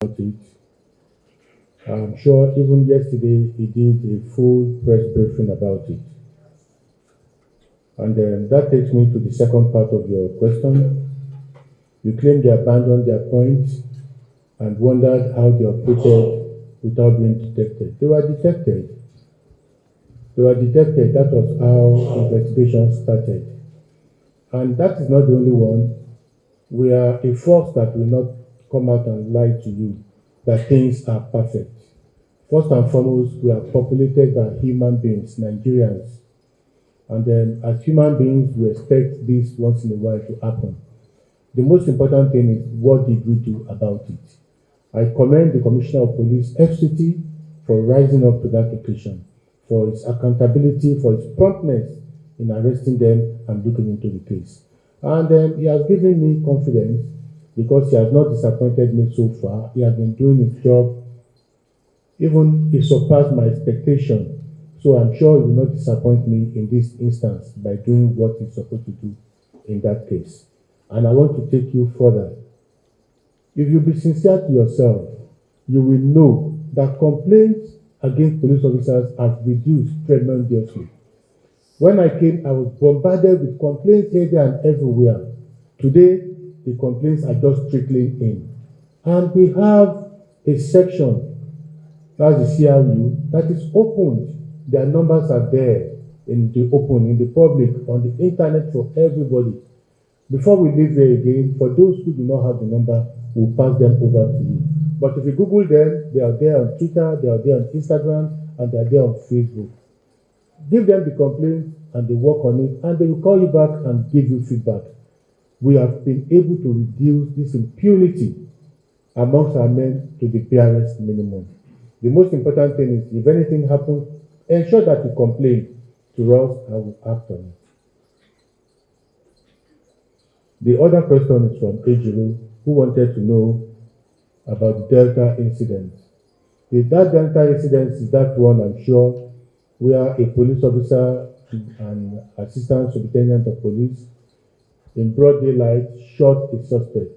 about it. I'm sure even yesterday he did a full press briefing about it. And that takes me to the second part of your question. You claim they abandoned their points and wondered how they operated without being detected. They were detected. That was how investigation started. And that is not the only one. We are a force that will not come out and lie to you that things are perfect. First and foremost, we are populated by human beings, Nigerians. And then as human beings, we expect this once in a while to happen. The most important thing is, what did we do about it? I commend the Commissioner of Police, FCT, for rising up to that occasion, for his accountability, for his promptness in arresting them and looking into the case. And he has given me confidence because he has not disappointed me so far. He has been doing his job. Even he surpassed my expectation. So I'm sure he will not disappoint me in this instance by doing what he's supposed to do in that case. And I want to take you further. If you be sincere to yourself, you will know that complaints against police officers have reduced tremendously. When I came, I was bombarded with complaints here, there, and everywhere. Today, the complaints are just trickling in. And we have a section, that's the CRU, that is opened. Their numbers are there in the open, in the public, on the internet for everybody. Before we leave there again, for those who do not have the number, we'll pass them over to you. But if you Google them, they are there on Twitter, they are there on Instagram, and they are there on Facebook. Give them the complaint and they work on it, and they will call you back and give you feedback. We have been able to reduce this impunity amongst our men to the barest minimum. The most important thing is, if anything happens, ensure that you complain to us and we act on it. The other question is from Ejiro, who wanted to know about the Delta incident. That Delta incident is that one, I'm sure, where a police officer and assistant superintendent of police in broad daylight shot a suspect.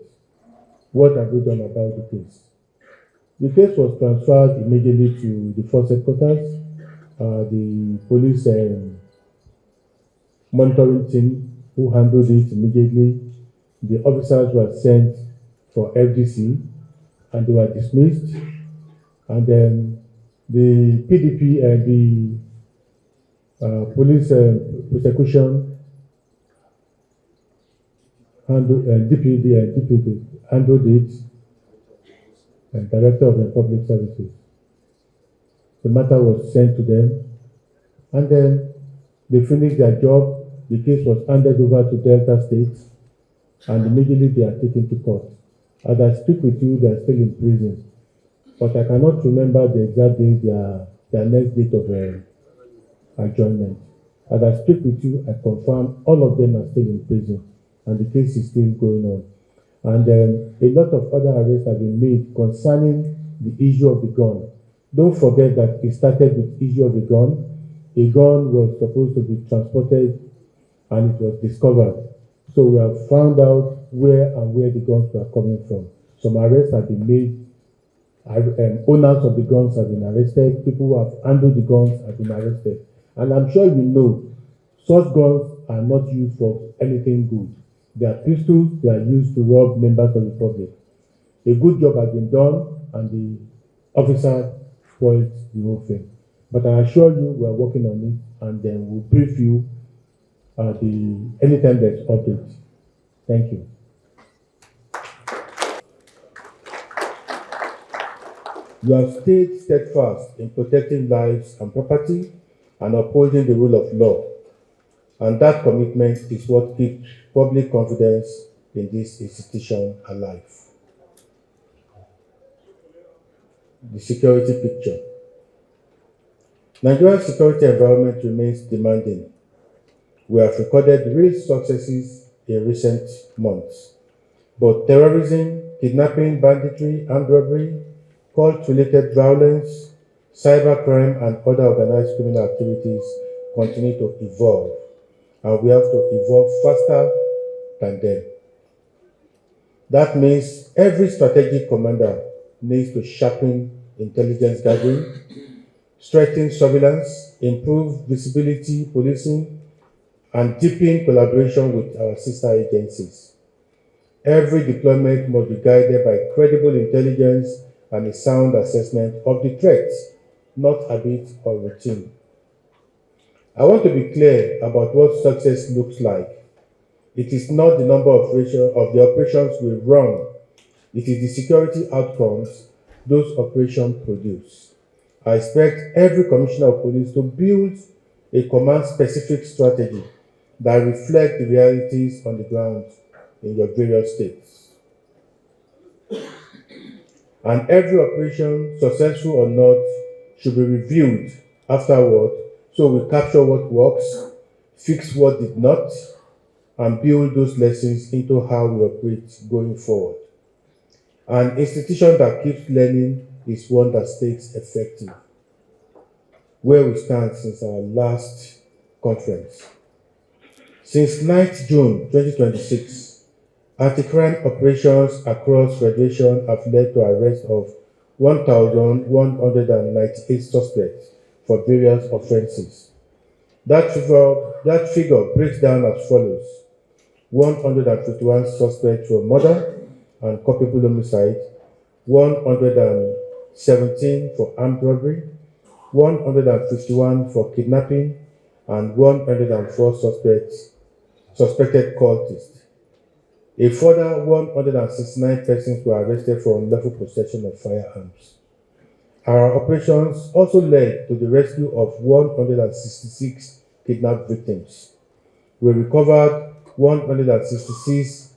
What have we done about the case? The case was transferred immediately to the force headquarters. The police monitoring team who handled it immediately. The officers were sent for FDC and they were dismissed. And then the PDP, police prosecution handled, DPD handled it, and Director of Public Services. The matter was sent to them, and then they finished their job. The case was handed over to Delta State, and immediately they are taken to court. As I speak with you, they are still in prison, but I cannot remember the exact day their next date of adjournment. As I speak with you, I confirm all of them are still in prison, and the case is still going on. And a lot of other arrests have been made concerning the issue of the gun. Don't forget that it started with the issue of a gun. A gun was supposed to be transported and it was discovered. So we have found out where the guns were coming from. Some arrests have been made. Owners of the guns have been arrested. People who have handled the guns have been arrested. And I'm sure you know, such guns are not used for anything good. They are pistols, they are used to rob members of the public. A good job has been done and the officer spoiled the whole thing. But I assure you, we are working on it, and then we'll brief you anytime there's updates. Thank you. You have stayed steadfast in protecting lives and property and upholding the rule of law. And that commitment is what keeps public confidence in this institution alive. The security picture. Nigeria's security environment remains demanding. We have recorded real successes in recent months, but terrorism, kidnapping, banditry, armed robbery, cult-related violence, cybercrime, and other organized criminal activities continue to evolve, and we have to evolve faster than them. That means every strategic commander needs to sharpen intelligence gathering, strengthen surveillance, improve visibility policing, and deepen collaboration with our sister agencies. Every deployment must be guided by credible intelligence and a sound assessment of the threats, not habit or routine. I want to be clear about what success looks like. It is not the number of the operations we run, it is the security outcomes those operations produce. I expect every commissioner of police to build a command-specific strategy that reflects the realities on the ground in your various states. And every operation, successful or not, should be reviewed afterward so we capture what works, fix what did not, and build those lessons into how we operate going forward. An institution that keeps learning is one that stays effective. Where we stand since our last conference. Since 9th June 2026, anti-crime operations across Federation have led to arrest of 1,198 suspects for various offenses. That figure breaks down as follows: 151 suspects for murder and culpable homicide, 117 for armed robbery, 151 for kidnapping, and 104 suspected cultists. A further 169 persons were arrested for unlawful possession of firearms. Our operations also led to the rescue of 166 kidnapped victims. We recovered 166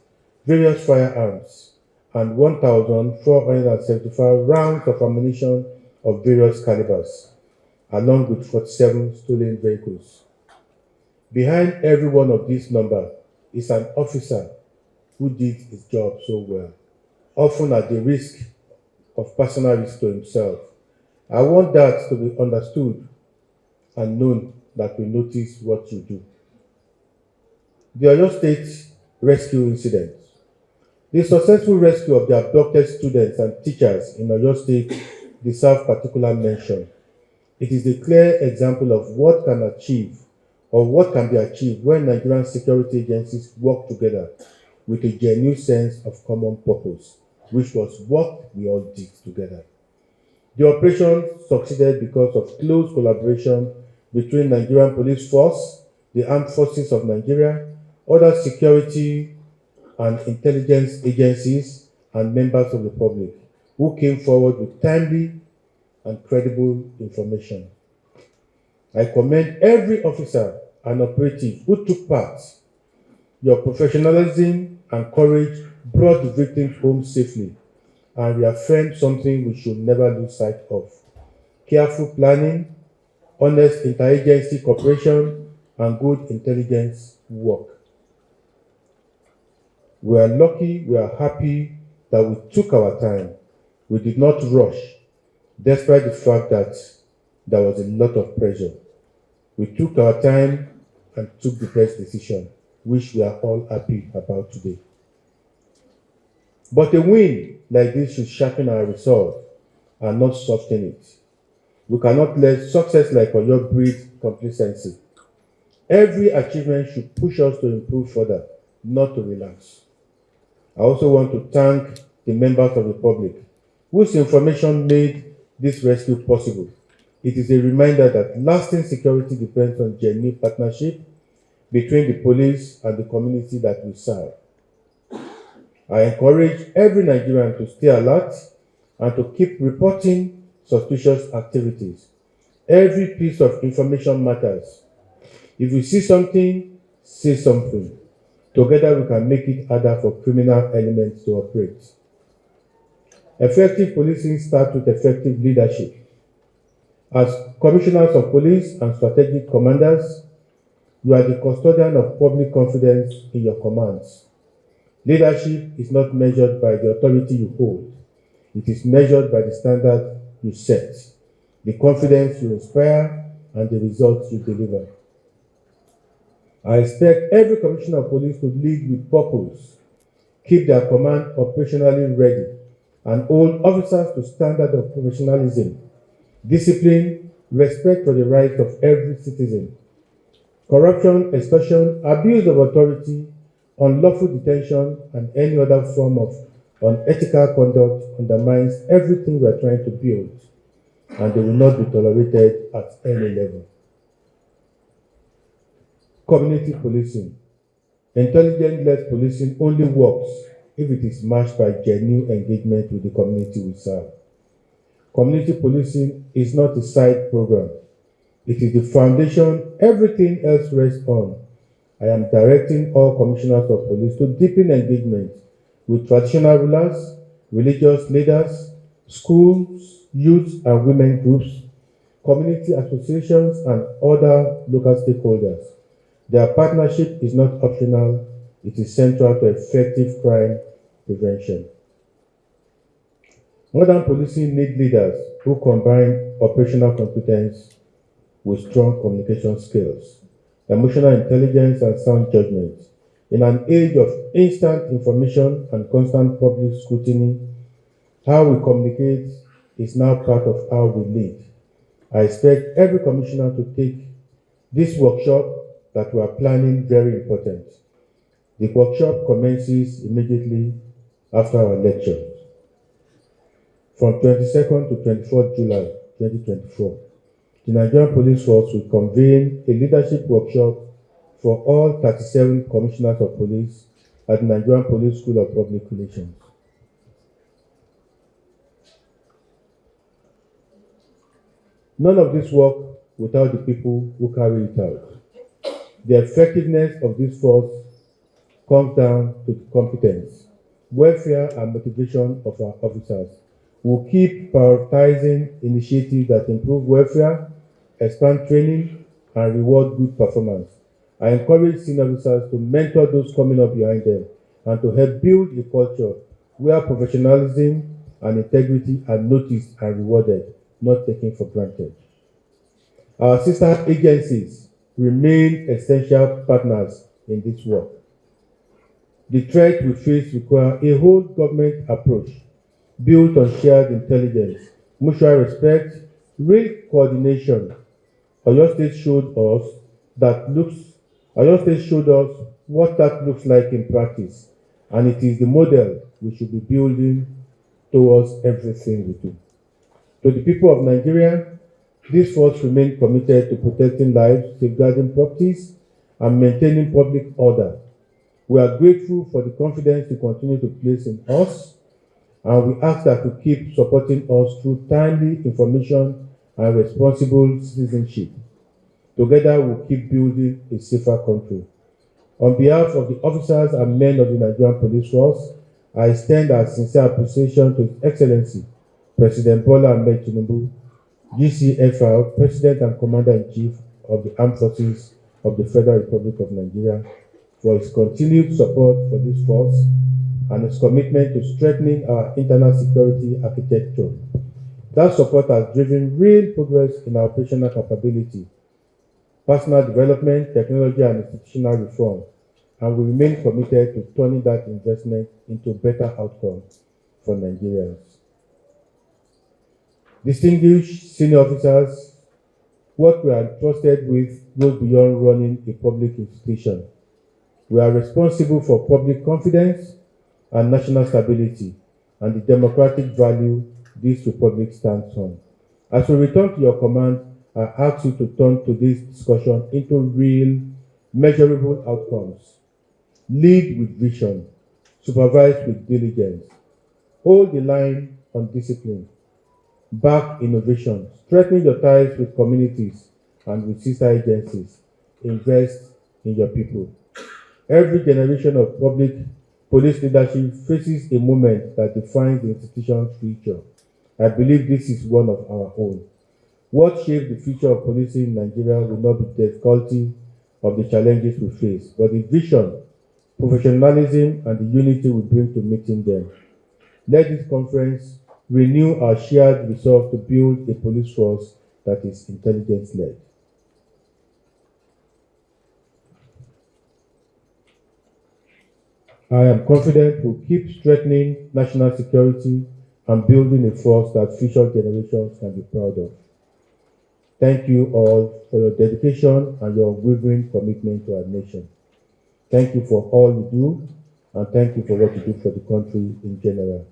various firearms and 1,475 rounds of ammunition of various calibers, along with 47 stolen vehicles. Behind every one of these numbers is an officer who did his job so well, often at the risk of personal risk to himself. I want that to be understood and known that we notice what you do. The Oyo State rescue incident. The successful rescue of the abducted students and teachers in Oyo State deserve particular mention. It is a clear example of what can be achieved when Nigerian security agencies work together with a genuine sense of common purpose, which was what we all did together. The operation succeeded because of close collaboration between Nigerian Police Force, the Armed Forces of Nigeria, other security and intelligence agencies, and members of the public who came forward with timely and credible information. I commend every officer and operative who took part. Your professionalism and courage brought the victims home safely and reaffirmed something we should never lose sight of: careful planning, honest interagency cooperation, and good intelligence work. We are lucky, we are happy that we took our time. We did not rush, despite the fact that there was a lot of pressure. We took our time and took the best decision, which we are all happy about today. But a win like this should sharpen our resolve and not soften it. We cannot let success like Oyo breed complacency. Every achievement should push us to improve further, not to relax. I also want to thank the members of the public whose information made this rescue possible. It is a reminder that lasting security depends on genuine partnership between the police and the community that we serve. I encourage every Nigerian to stay alert and to keep reporting suspicious activities. Every piece of information matters. If you see something, say something. Together we can make it harder for criminal elements to operate. Effective policing starts with effective leadership. As commissioners of police and strategic commanders, you are the custodian of public confidence in your commands. Leadership is not measured by the authority you hold. It is measured by the standard you set, the confidence you inspire, and the results you deliver. I expect every commissioner of police to lead with purpose, keep their command operationally ready, and hold officers to standard of professionalism, discipline, respect for the rights of every citizen. Corruption, extortion, abuse of authority, unlawful detention, and any other form of unethical conduct undermines everything we are trying to build, and they will not be tolerated at any level. Community policing. Intelligence-led policing only works if it is matched by genuine engagement with the community we serve. Community policing is not a side program. It is the foundation everything else rests on. I am directing all commissioners of police to deepen engagement with traditional rulers, religious leaders, schools, youth and women groups, community associations, and other local stakeholders. Their partnership is not optional, it is central to effective crime prevention. Modern policing needs leaders who combine operational competence with strong communication skills, emotional intelligence, and sound judgment. In an age of instant information and constant public scrutiny, how we communicate is now part of how we lead. I expect every commissioner to take this workshop that we are planning very important. The workshop commences immediately after our lecture from 22nd to 24th July 2024. The Nigerian Police Force will convene a leadership workshop for all 37 commissioners of police at the Nigerian Police School of Public Relations. None of this work without the people who carry it out. The effectiveness of this force comes down to competence, welfare, and motivation of our officers. We'll keep prioritizing initiatives that improve welfare, expand training, and reward good performance. I encourage senior officers to mentor those coming up behind them and to help build a culture where professionalism and integrity are noticed and rewarded, not taken for granted. Our sister agencies remain essential partners in this work. The threat we face requires a whole government approach built on shared intelligence, mutual respect, real coordination. Oyo State showed us what that looks like in practice, and it is the model we should be building towards everything we do. To the people of Nigeria, this force remains committed to protecting lives, safeguarding properties, and maintaining public order. We are grateful for the confidence you continue to place in us, and we ask that you keep supporting us through timely information and responsible citizenship. Together, we'll keep building a safer country. On behalf of the officers and men of the Nigerian Police Force, I extend our sincere appreciation to His Excellency, President Bola Ahmed Tinubu, GCFR, President and Commander-in-Chief of the Armed Forces of the Federal Republic of Nigeria, for his continued support for this force and his commitment to strengthening our internal security architecture. That support has driven real progress in our operational capability, personal development, technology, and institutional reform, and we remain committed to turning that investment into better outcomes for Nigerians. Distinguished senior officers, what we are entrusted with goes beyond running a public institution. We are responsible for public confidence and national stability and the democratic value this republic stands on. As we return to your command, I ask you to turn to this discussion into real, measurable outcomes. Lead with vision, supervise with diligence, hold the line on discipline, back innovation, strengthen your ties with communities and with sister agencies, invest in your people. Every generation of public police leadership faces a moment that defines the institution's future. I believe this is one of our own. What shapes the future of policing in Nigeria will not be the difficulty of the challenges we face, but the vision, professionalism, and the unity we bring to meeting them. Let this conference renew our shared resolve to build a police force that is intelligence-led. I am confident we'll keep strengthening national security, and building a force that future generations can be proud of. Thank you all for your dedication and your unwavering commitment to our nation. Thank you for all you do, and thank you for what you do for the country in general.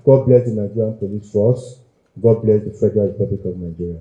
God bless the Nigerian Police Force. God bless the Federal Republic of Nigeria.